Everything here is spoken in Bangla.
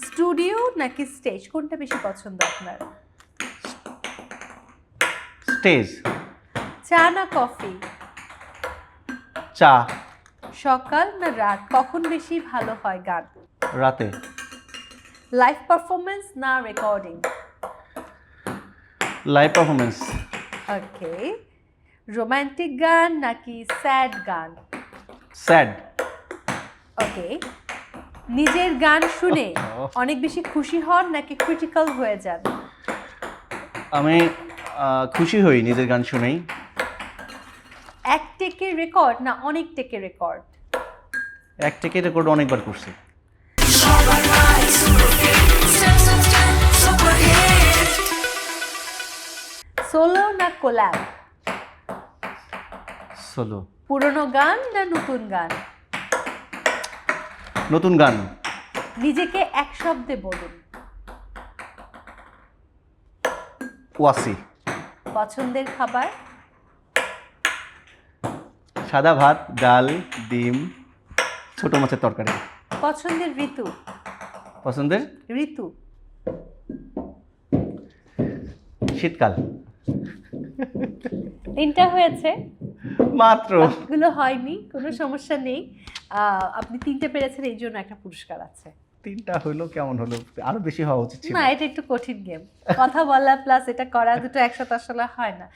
স্টুডিও নাকি স্টেজ, কোনটা বেশি পছন্দ আপনার? স্টেজ। চা না কফি? চা। সকাল না রাত, কখন বেশি ভালো হয় গান? রাতে। লাইভ পারফরমেন্স না recording? Live performance. Okay. Romantic গান নাকি স্যাড গান? স্যাড। ওকে। নিজের গান শুনে অনেক বেশি খুশি হন নাকি ক্রিটিক্যাল হয়ে যান? আমি খুশি হই নিজের গান শুনেই। এক টেকের রেকর্ড না অনেক টেকের রেকর্ড? এক থেকে রেকর্ড অনেকবার করছি। সোলো না কোল্যাব? সোলো। পুরনো গান না নতুন গান? নতুন গান। নিজেকে এক শব্দে বলুন। ওয়াসি। পছন্দের খাবার? সাদা ভাত, ডাল, ডিম, ছোট মাছের তরকারি। পছন্দের ঋতু? পছন্দের ঋতু? শীতকাল। তিনটা হয়েছে, মাত্র। বাকিগুলো হয়নি, কোনো সমস্যা নেই। আপনি তিনটে পেরেছেন, এই জন্য একটা পুরস্কার আছে। তিনটা হলো কেমন হলো, আরো বেশি হওয়া উচিত ছিল। না, এটা একটু কঠিন গেম, কথা বলা প্লাস এটা করা দুটো একসাথে আসলে হয় না।